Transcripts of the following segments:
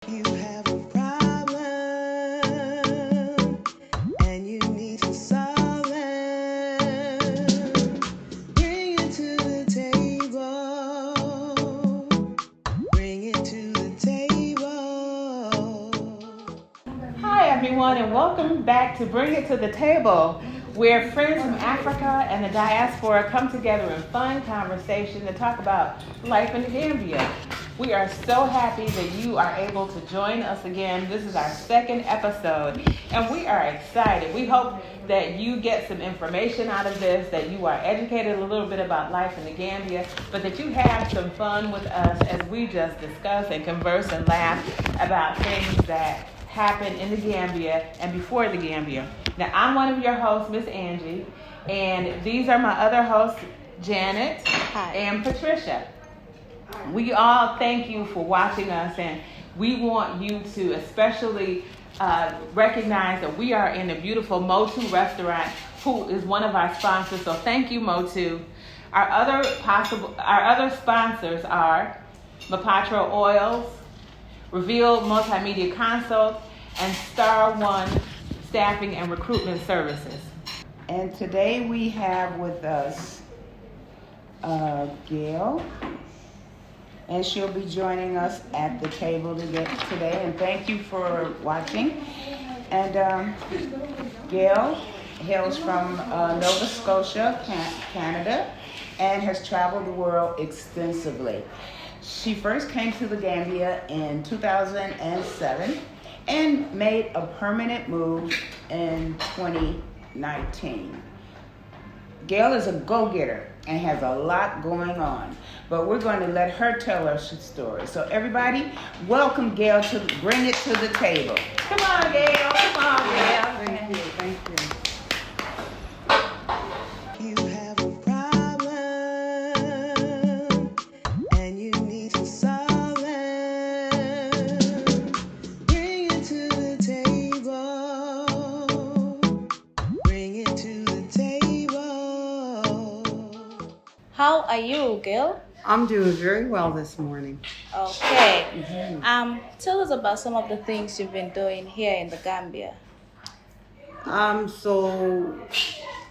You have a problem and you need to solve it. Bring it to the table. Bring it to the table. Hi, everyone, and welcome back to Bring It to the Table, where friends from Africa and the diaspora come together in fun conversation to talk about life in the Gambia. We are so happy that you are able to join us again. This is our second episode, and we are excited. We hope that you get some information out of this, that you are educated a little bit about life in the Gambia, but that you have some fun with us as we just discuss and converse and laugh about things that happen in the Gambia and before the Gambia. Now, I'm one of your hosts, Miss Angie, and these are my other hosts, Janet and Patricia. We all thank you for watching us, and we want you to especially recognize that we are in a beautiful Motu restaurant, who is one of our sponsors. So thank you, Motu. Our other sponsors are Mapatro Oils, Reveal Multimedia Consult, and Star One Staffing and Recruitment Services. And today we have with us Gail, and she'll be joining us at the table today. And thank you for watching. And Gail hails from Nova Scotia, Canada, and has traveled the world extensively. She first came to the Gambia in 2007 and made a permanent move in 2019. Gail is a go-getter and has a lot going on, but we're going to let her tell us her story. So everybody, welcome Gail to Bring It to the Table. Come on, Gail. Come on, Gail. Thank you. You have a problem and you need to solve it. Bring it to the table. Bring it to the table. How are you, Gail? I'm doing very well this morning. Okay. Tell us about some of the things you've been doing here in the Gambia. So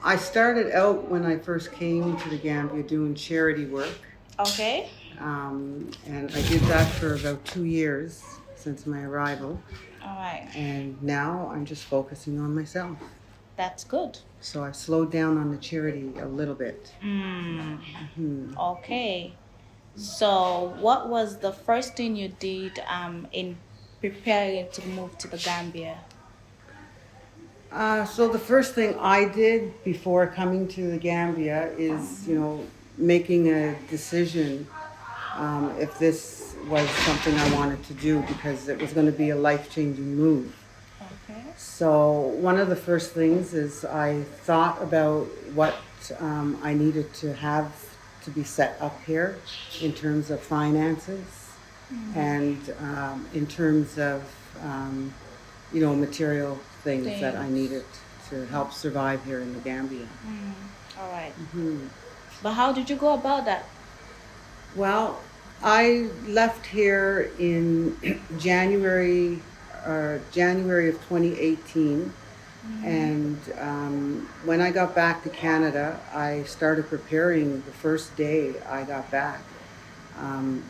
I started out when I first came to the Gambia doing charity work. Okay. And I did that for about 2 years since my arrival. All right. And now I'm just focusing on myself. That's good. So I've slowed down on the charity a little bit. Okay. So, what was the first thing you did in preparing to move to the Gambia? So the first thing I did before coming to the Gambia is, making a decision if this was something I wanted to do, because it was going to be a life-changing move. Okay. So one of the first things is I thought about what I needed to have to be set up here in terms of finances and in terms of, material things that I needed to help survive here in the Gambia. All right. But how did you go about that? Well, I left here in January of 2018, and when I got back to Canada, I started preparing the first day I got back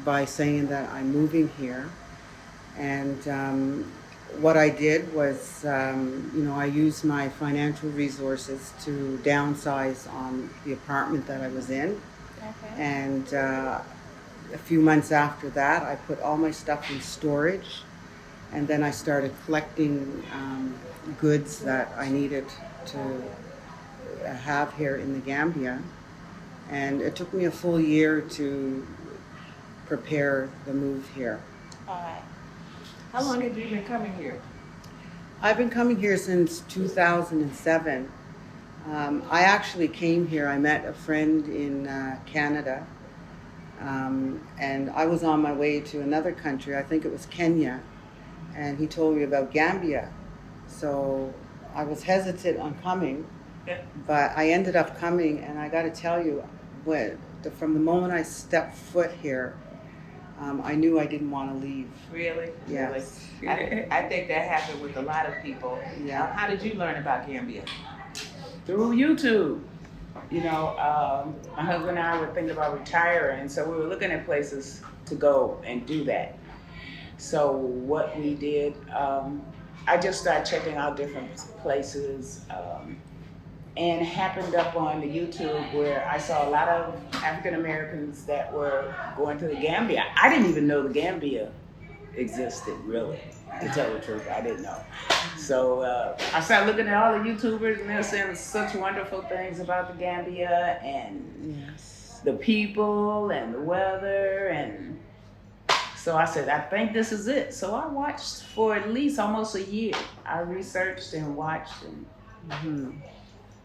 by saying that I'm moving here. And what I did was, I used my financial resources to downsize on the apartment that I was in. Okay. And a few months after that, I put all my stuff in storage. And then I started collecting goods that I needed to have here in the Gambia. And it took me a full year to prepare the move here. All right. How long have you been coming here? I've been coming here since 2007. I actually came here, I met a friend in Canada, and I was on my way to another country, I think it was Kenya, and he told me about Gambia. So I was hesitant on coming, but I ended up coming, and I got to tell you, from the moment I stepped foot here, I knew I didn't want to leave. Really? Yes. Really? I think that happened with a lot of people. Yeah. How did you learn about Gambia? Through YouTube. You know, my husband and I were thinking about retiring, so we were looking at places to go and do that. So what we did, I just started checking out different places, and happened up on the YouTube where I saw a lot of African Americans that were going to the Gambia. I didn't even know the Gambia existed, really, to tell the truth. I didn't know. So I started looking at all the YouTubers, and they're saying such wonderful things about the Gambia and Yes. the people and the weather. And so I said, I think this is it. So I watched for at least almost a year. I researched and watched and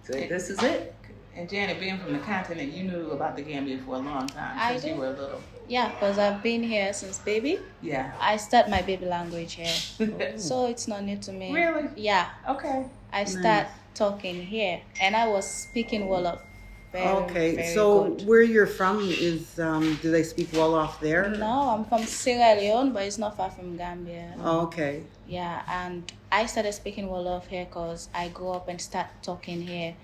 said, this is it. And Janet, being from the continent, you knew about the Gambia for a long time, I since you did. were little. Yeah, because I've been here since baby. Yeah. I start my baby language here, so it's not new to me. Really? Yeah, Okay. I start talking here, and I was speaking Wolof. Very, Okay, very so good. where you're from is, do they speak Wolof there? No, I'm from Sierra Leone, but it's not far from Gambia. Oh, okay. Yeah, and I started speaking Wolof here because I grew up and started talking here.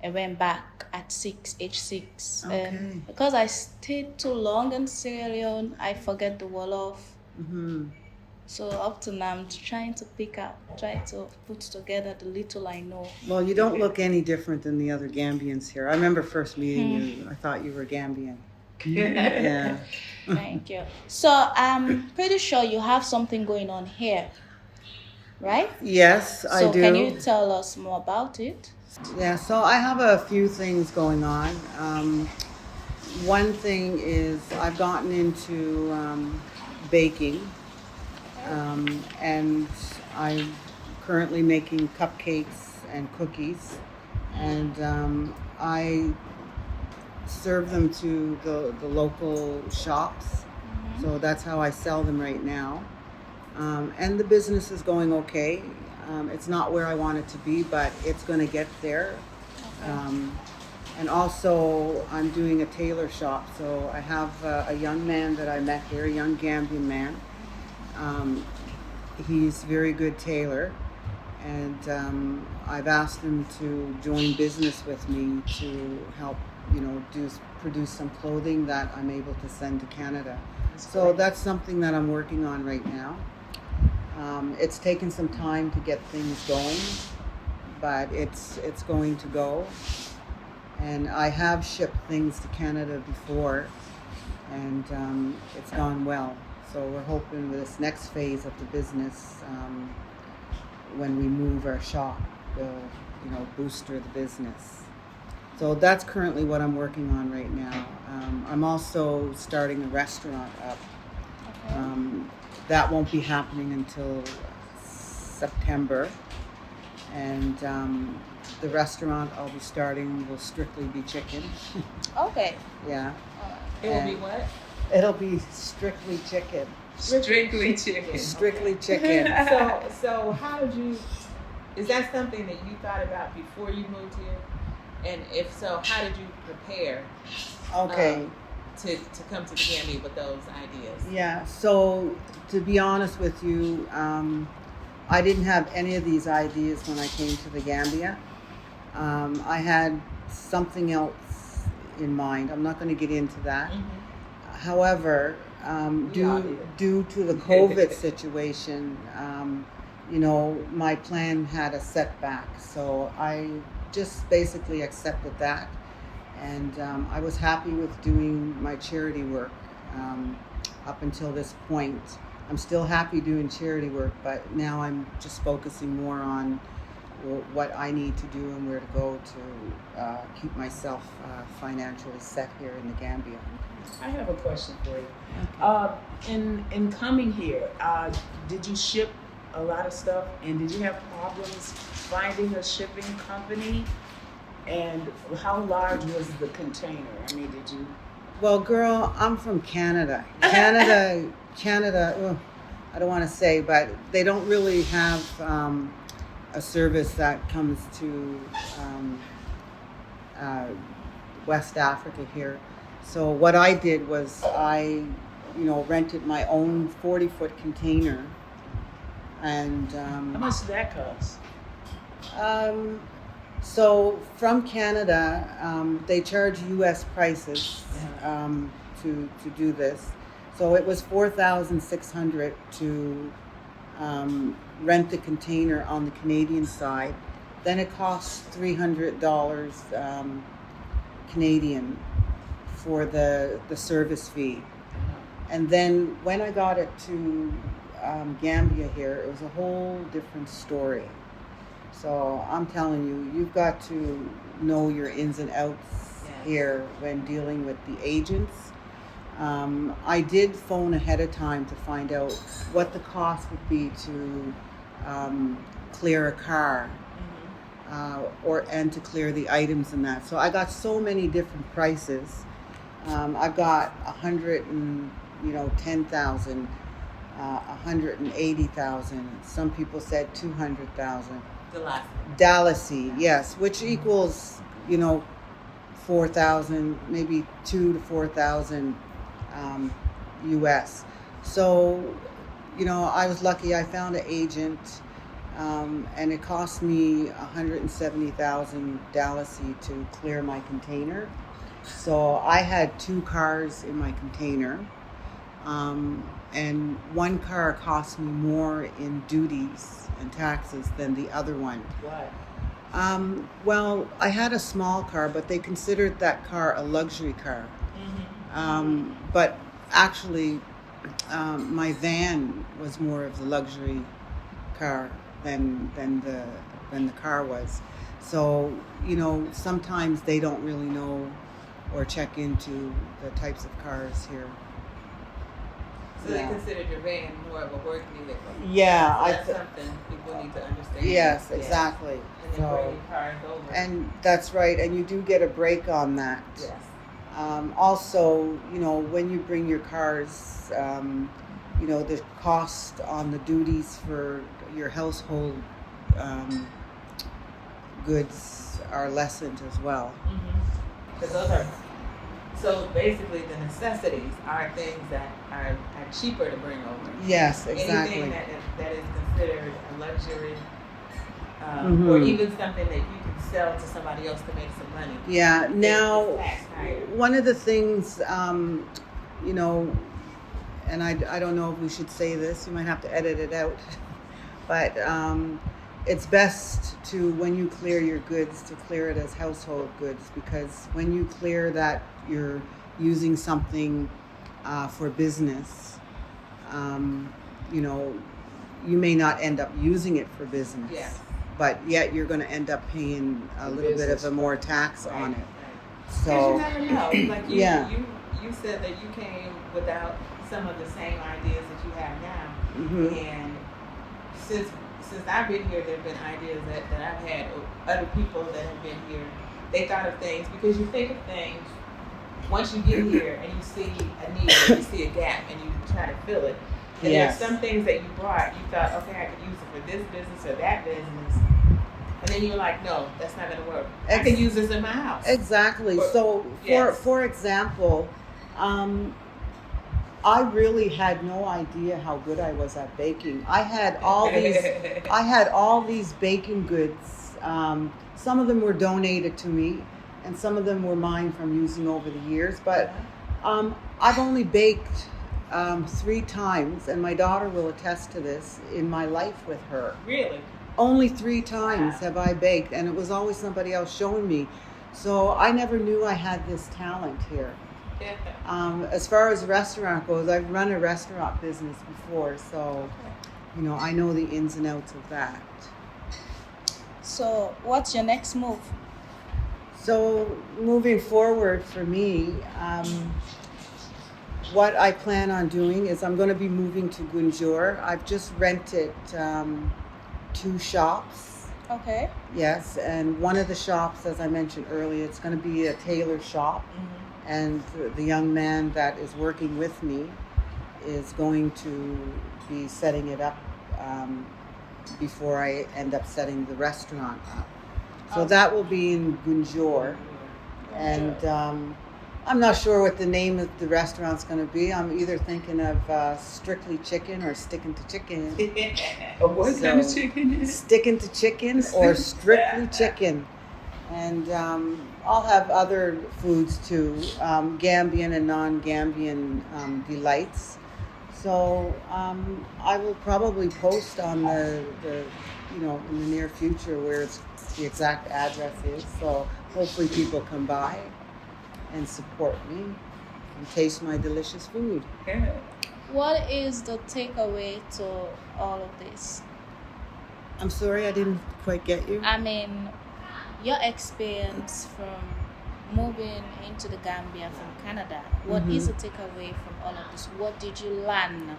I went back at age 6. Okay. Because I stayed too long in Sierra Leone, I forget the Wolof. Mm-hmm. So up to now, I'm trying to try to put together the little I know. Well, you don't look any different than the other Gambians here. I remember first meeting you, I thought you were Gambian. Yeah. Thank you. So I'm pretty sure you have something going on here, right? Yes, I So do. can you tell us more about it? Yeah, so I have a few things going on. One thing is I've gotten into baking, and I'm currently making cupcakes and cookies, and I serve them to the local shops. So that's how I sell them right now. And the business is going okay. It's not where I want it to be, but it's going to get there. And also, I'm doing a tailor shop. So I have a young man that I met here, a young Gambian man. He's a very good tailor. And I've asked him to join business with me to help, produce some clothing that I'm able to send to Canada. So that's something that I'm working on right now. It's taken some time to get things going, but it's going to go. And I have shipped things to Canada before, and it's gone well. So we're hoping with this next phase of the business, when we move our shop, will booster the business. So that's currently what I'm working on right now. I'm also starting a restaurant up. That won't be happening until September. And the restaurant I'll be starting will strictly be chicken. Okay. Yeah. It will be what? It'll be strictly chicken. Strictly chicken. Strictly chicken. So how did you? Is that something that you thought about before you moved here? And if so, how did you prepare? Okay. To come to the Gambia with those ideas. Yeah, so to be honest with you, I didn't have any of these ideas when I came to the Gambia. I had something else in mind. I'm not going to get into that. Mm-hmm. However, due to the COVID situation, my plan had a setback. So I just basically accepted that. And I was happy with doing my charity work up until this point. I'm still happy doing charity work, but now I'm just focusing more on what I need to do and where to go to keep myself financially set here in the Gambia. I have a question for you. In coming here, did you ship a lot of stuff, and did you have problems finding a shipping company? And how large was the container? I mean, did you? Well, girl, I'm from Canada. Canada. I don't want to say, but they don't really have a service that comes to West Africa here. So what I did was I rented my own 40-foot container. And How much did that cost? so from Canada, they charge U.S. prices to do this. So it was $4,600 to rent the container on the Canadian side. Then it costs $300 Canadian for the service fee. And then when I got it to Gambia here, it was a whole different story. So I'm telling you, you've got to know your ins and outs here when dealing with the agents. I did phone ahead of time to find out what the cost would be to clear a car, and to clear the items and that. So I got so many different prices. I've got 10,000, 180,000. Some people said 200,000. Dallasy, yes, which equals 4,000, maybe 2,000 to 4,000 US. So I was lucky. I found an agent, and it cost me 170,000 Dallasy to clear my container. So I had 2 cars in my container, and one car cost me more in duties and taxes than the other one. Why? Well, I had a small car, but they considered that car a luxury car. But actually, my van was more of the luxury car than the car was. So sometimes they don't really know or check into the types of cars here. So they considered your van more of a work vehicle. Yeah, So that's something people need to understand. Yes, Yeah. exactly. And then bring your cars over. And that's right, and you do get a break on that. Yes. Also, when you bring your cars, the cost on the duties for your household goods are lessened as well. Because those are, so basically the necessities are things that are cheaper to bring over. Yes, exactly. Anything that is considered a luxury, or even something that you can sell to somebody else to make some money. Yeah. Now, It's taxed higher. one of the things, and I don't know if we should say this. You might have to edit it out, but it's best to, when you clear your goods, to clear it as household goods, because when you clear that you're using something for business, you may not end up using it for business. Yes. But yet you're going to end up paying a little bit of a more tax on it. Because So you never know. Like you, Yeah. you said that you came without some of the same ideas that you have now. And since I've been here, there have been ideas that I've had, or other people that have been here. They thought of things, because you think of things once you get here and you see a need, or you see a gap, and you try to fill it. And Yes. there's some things that you brought, you thought, okay, I could use it for this business or that business. And then you're like, no, that's not going to work. I can use this in my house. Exactly. Or- So, yes. for example, I really had no idea how good I was at baking. I had all these baking goods. Some of them were donated to me, and some of them were mine from using over the years. But I've only baked 3 times, and my daughter will attest to this, in my life with her. Really? Only 3 times Wow. have I baked, and it was always somebody else showing me. So I never knew I had this talent here. As far as restaurant goes, I've run a restaurant business before, so I know the ins and outs of that. So, what's your next move? So moving forward for me, what I plan on doing is I'm going to be moving to Gunjur. I've just rented 2 shops. Okay. Yes, and one of the shops, as I mentioned earlier, it's going to be a tailor shop. And the young man that is working with me is going to be setting it up before I end up setting the restaurant up. So that will be in Gunjur. And I'm not sure what the name of the restaurant's going to be. I'm either thinking of Strictly Chicken or Sticking to Chicken. What kind of So, chicken is? Sticking to Chicken or Strictly Chicken. And I'll have other foods too, Gambian and non-Gambian delights. So I will probably post on the in the near future where the exact address is. So hopefully people come by and support me and taste my delicious food. Yeah. What is the takeaway to all of this? I'm sorry, I didn't quite get you. I mean, your experience from moving into the Gambia from Canada. What is the takeaway from all of this? What did you learn?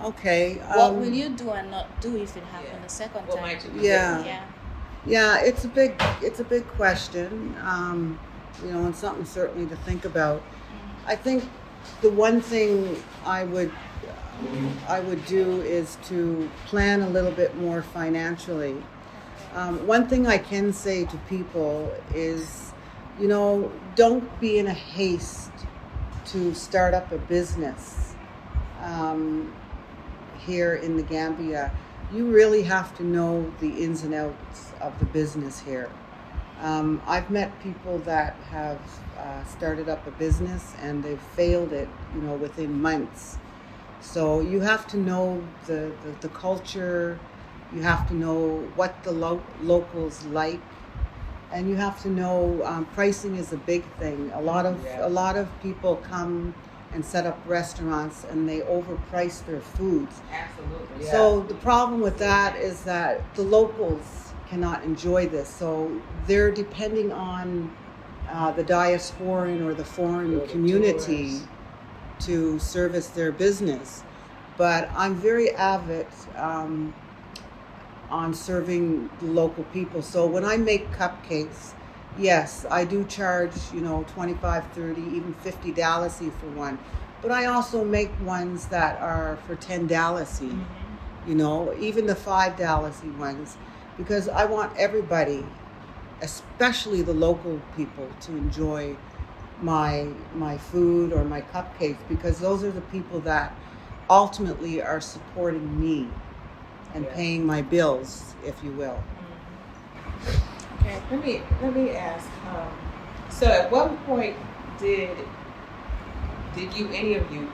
Okay. What will you do and not do if it happened a second What time? might you do? Yeah. Yeah, it's a big question, and something certainly to think about. I think the one thing I would do is to plan a little bit more financially. One thing I can say to people is, don't be in a haste to start up a business here in the Gambia. You really have to know the ins and outs of the business here. I've met people that have started up a business and they've failed it, within months. So you have to know the culture, you have to know what the locals like, and you have to know pricing is a big thing. A lot of people come and set up restaurants and they overprice their foods. Absolutely. So the problem with that is that the locals cannot enjoy this. So they're depending on the diasporan or the foreign community to service their business. But I'm very avid on serving the local people. So when I make cupcakes, yes, I do charge, $25, $30, even $50 for one. But I also make ones that are for $10, even the $5 ones, because I want everybody, especially the local people, to enjoy my food or my cupcakes, because those are the people that ultimately are supporting me and paying my bills, if you will. Okay, let me ask. So, at what point did any of you,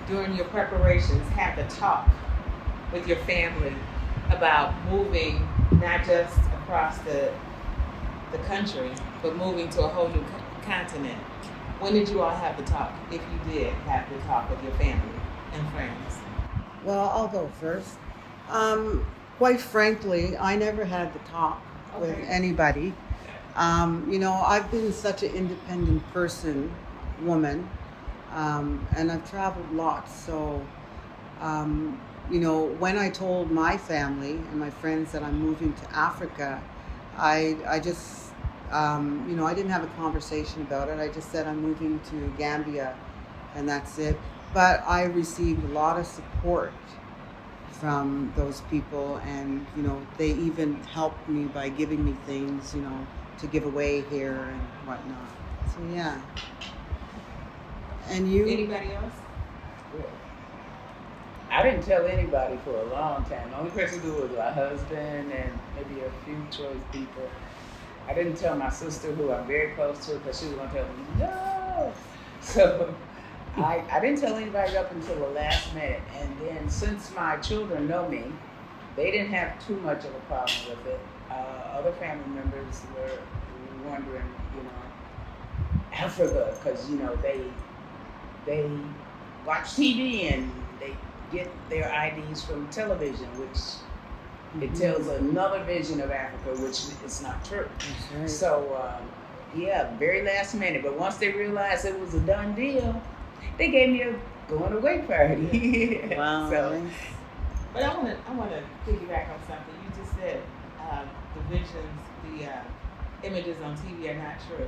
during your preparations, have the talk with your family about moving not just across the country, but moving to a whole new continent? When did you all have the talk, if you did have the talk with your family and friends? Well, I'll go first. Quite frankly, I never had the talk with anybody. I've been such an independent woman, and I've traveled lots. So, when I told my family and my friends that I'm moving to Africa, I just, I didn't have a conversation about it. I just said I'm moving to Gambia, and that's it. But I received a lot of support from those people, and they even helped me by giving me things, to give away here and whatnot. So yeah. And you? Anybody else? I didn't tell anybody for a long time. The only person who was my husband and maybe a few choice people. I didn't tell my sister, who I'm very close to, because she was going to tell me no. So I didn't tell anybody up until the last minute. And then since my children know me, they didn't have too much of a problem with it. Other family members were wondering, Africa, because, they watch TV and they get their IDs from television, which it tells another vision of Africa, which is not true. That's right. So, very last minute. But once they realized it was a done deal, they gave me a going away party. Wow. So, nice. But I want to piggyback on something you just said. The visions, the images on TV are not true.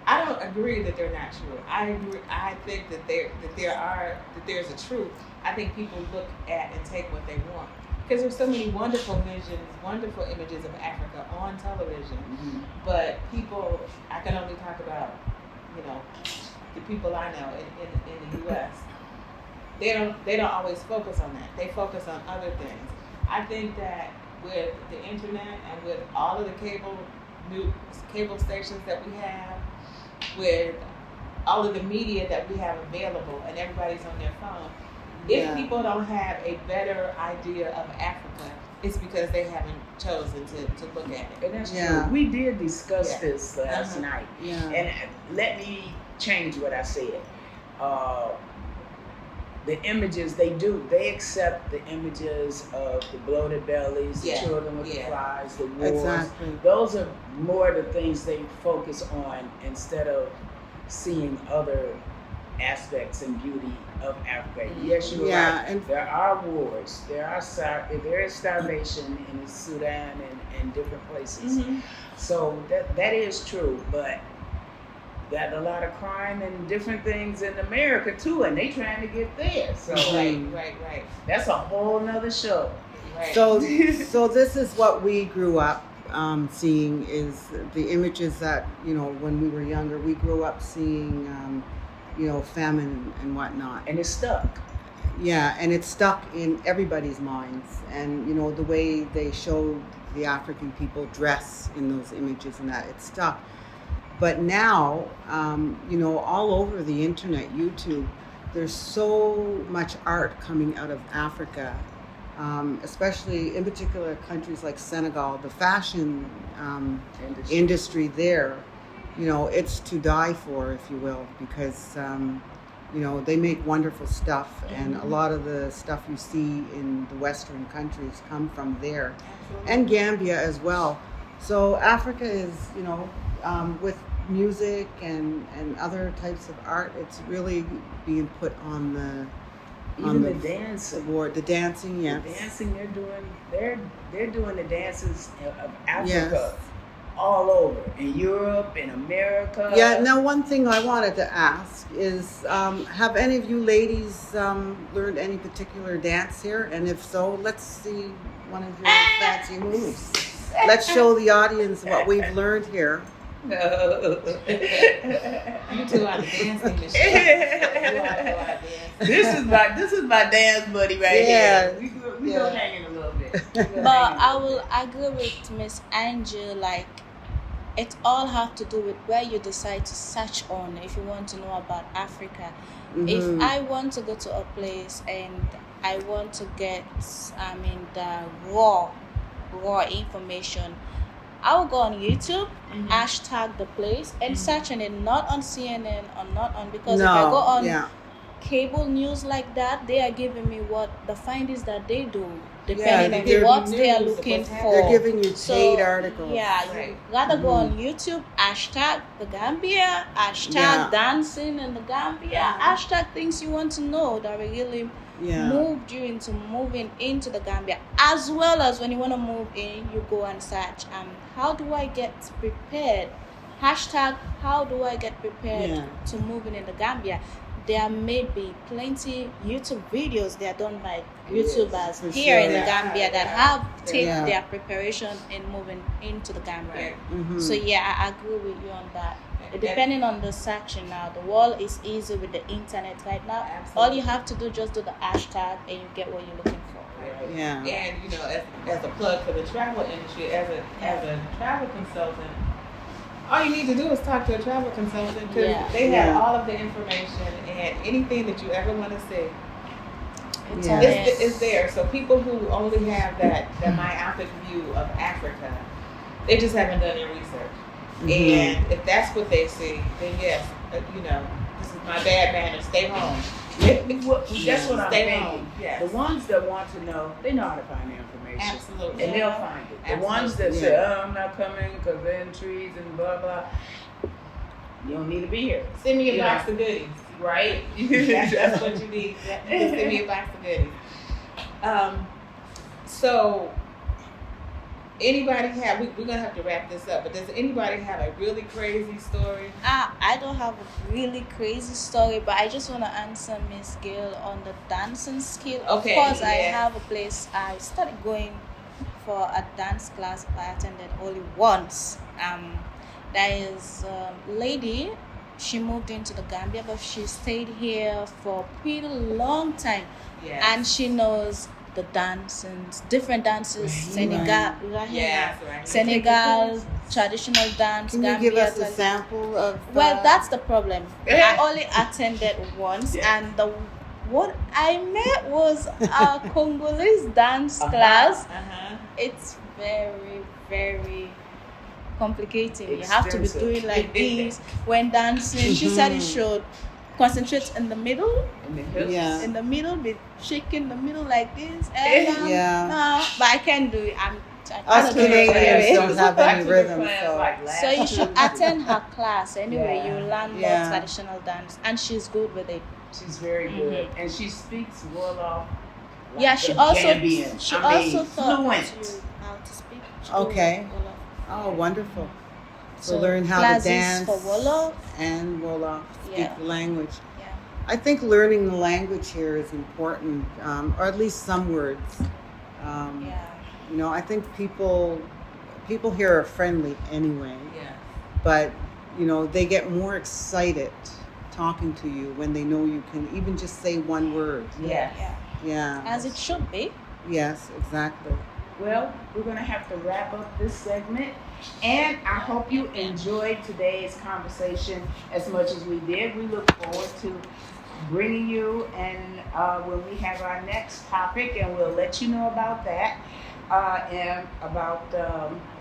I don't agree that they're not true. I agree. I think that there's a truth. I think people look at and take what they want. because there's so many wonderful images of Africa on television. But people, I can only talk about, you know, the people I know in the U.S. They don't always focus on that. They focus on other things. I think that with the internet and with all of the cable stations that we have, with all of the media that we have available, and everybody's on their phone. If people don't have a better idea of Africa, it's because they haven't chosen to look at it. And that's true. We did discuss this last night. Yeah. And let me change what I said. The images they accept the images of the bloated bellies, the children with the flies, the wars. Exactly. Those are more the things they focus on instead of seeing other aspects and beauty of Africa. Yes, you're right. And there are wars. There is starvation in Sudan and different places. So that is true, but got a lot of crime and different things in America too, and they trying to get there. So Right. that's a whole nother show. Right. so this is what we grew up seeing, is the images that, you know, when we were younger, we grew up seeing, you know, famine and whatnot. And it's stuck. Yeah, and it's stuck in everybody's minds. And, you know, the way they showed the African people dress in those images and that, it's stuck. But now, you know, all over the internet, YouTube, there's so much art coming out of Africa, especially in particular countries like Senegal. The fashion industry there, you know, it's to die for, if you will, because, you know, they make wonderful stuff. And a lot of the stuff you see in the Western countries come from there. And Gambia as well. So Africa is, you know, with music and other types of art, it's really being put on the dancing board. The dancing, yes. The dancing they're doing the dances of Africa all over, in Europe, in America. Yeah. Now, one thing I wanted to ask is, have any of you ladies learned any particular dance here? And if so, let's see one of your fancy moves. Let's show the audience what we've learned here. No. You two are the dancing machine. This is my dance buddy right here. We go hanging a little bit. But I will agree with Miss Angie, like, it all have to do with where you decide to search on if you want to know about Africa. If I want to go to a place and I want to get, the raw information, I will go on YouTube, hashtag the place, and search on it, not on CNN or not on, because if I go on cable news like that, they are giving me what the findings that they do, depending on what they are looking for. They're giving you paid articles. Yeah, you rather go on YouTube, hashtag the Gambia, hashtag dancing in the Gambia, hashtag things you want to know that will really moved you into moving into the Gambia. As well as when you want to move in, you go and search, how do I get prepared? Hashtag, how do I get prepared to moving in the Gambia? There may be plenty YouTube videos that are done by YouTubers here in the Gambia that have taken their preparation in moving into the Gambia. So I agree with you on that. Depending on the section now, the world is easy with the internet right now. All you have to do, just do the hashtag and you get what you're looking for. Yeah. And you know, as a plug for the travel industry, as a travel consultant, all you need to do is talk to a travel consultant, because they have all of the information, and anything that you ever want to see is there. So people who only have that myopic view of Africa, they just haven't done their research. And if that's what they see, then yes, you know, this is my bad manners. Stay home. That's what I'm thinking. Home. Yes. The ones that want to know, they know how to find the information. Absolutely. And they'll find it. The ones that say, I'm not coming because they're in trees and blah, blah, you don't need to be here. Send me a box of goodies. Right? That's what you need. Just send me a box of goodies. So anybody have? We're gonna have to wrap this up. But does anybody have a really crazy story? I don't have a really crazy story, but I just want to answer Miss Gail on the dancing skill. Okay, Of course, I yeah. have a place. I started going for a dance class. I attended only once. There is a lady. She moved into the Gambia, but she stayed here for a pretty long time, Yes. and she knows the dances, different dances, Senegal traditional dance. Can you Gambia give us a tradition- sample of? Well, that's the problem. I only attended once, and what I met was a Congolese dance class. It's very, very complicated. You have to be Extensive. doing like this when dancing. She said it should concentrate in the middle, In the hips. Yeah. in the middle, be shaking the middle like this. And, Yeah. but I can't do it. I Us cannot do it. Canadians don't have I any took a rhythm, class so. like last So you year. should attend her class anyway. Yeah. You learn more Yeah. traditional dance, and she's good with it. She's very good, and she speaks Wolof. Like Yeah, she the also Gambian. she I mean, also taught fluent. you how to speak. Okay. Wolof. Oh, wonderful. So, So learn how to classes dance for Wolof. and Wolof, speak Yeah. the language. Yeah. I think learning the language here is important, or at least some words. Yeah. You know, I think people here are friendly anyway, Yeah. but you know they get more excited talking to you when they know you can even just say one word. Yes. Yeah. Yeah. As it should be. Yes, exactly. Well, we're going to have to wrap up this segment. And I hope you enjoyed today's conversation as much as we did. We look forward to bringing you and when we have our next topic, and we'll let you know about that and about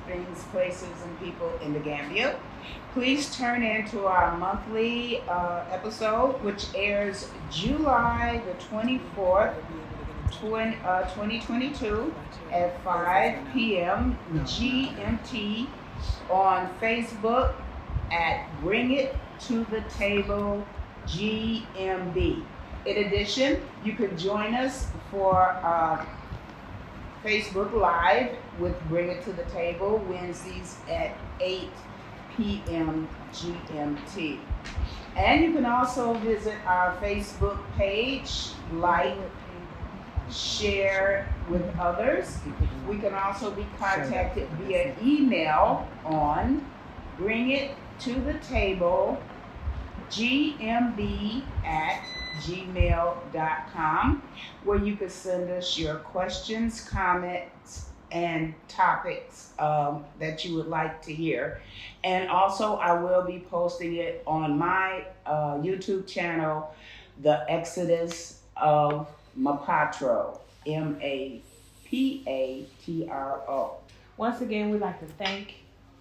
things, places, and people in the Gambia. Please turn in to our monthly episode, which airs July the 24th, 2022 at 5 p.m. GMT on Facebook at Bring It to the Table GMB. In addition, you can join us for Facebook Live with Bring It to the Table Wednesdays at 8 p.m. GMT. And you can also visit our Facebook page, like, share with others. We can also be contacted via email on bringittothetablegmb@gmail.com, where you can send us your questions, comments, and topics that you would like to hear. And also, I will be posting it on my YouTube channel, The Exodus of Mapatro, Mapatro. Once again, we'd like to thank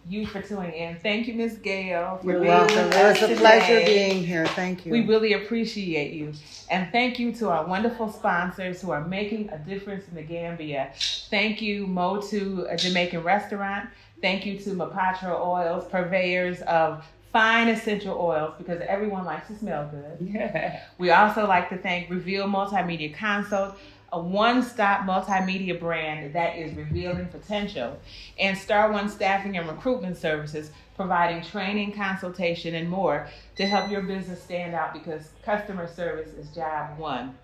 you for tuning in. Thank you, Miss Gail, for You're being welcome. with It us was a pleasure today. being here. Thank you. We really appreciate you. And thank you to our wonderful sponsors who are making a difference in the Gambia. Thank you, Motu, a Jamaican restaurant. Thank you to Mapatro Oils, purveyors of fine essential oils, because everyone likes to smell good. Yeah. We also like to thank Reveal Multimedia Consult, a one-stop multimedia brand that is revealing potential, and Star One Staffing and Recruitment Services, providing training, consultation, and more to help your business stand out, because customer service is job one.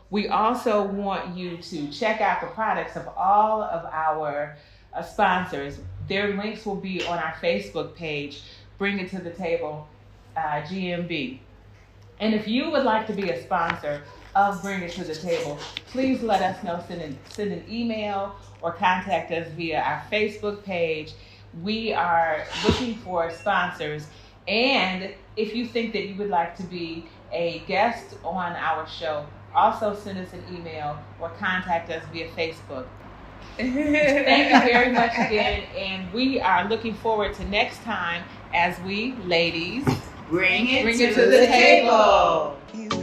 We also want you to check out the products of all of our sponsors. Their links will be on our Facebook page, Bring It to the Table GMB. And if you would like to be a sponsor of Bring It to the Table, please let us know. Send an email or contact us via our Facebook page. We are looking for sponsors. And if you think that you would like to be a guest on our show, also send us an email or contact us via Facebook. Thank you very much again. And we are looking forward to next time as we, ladies, Bring it Bring to it to the the table. table.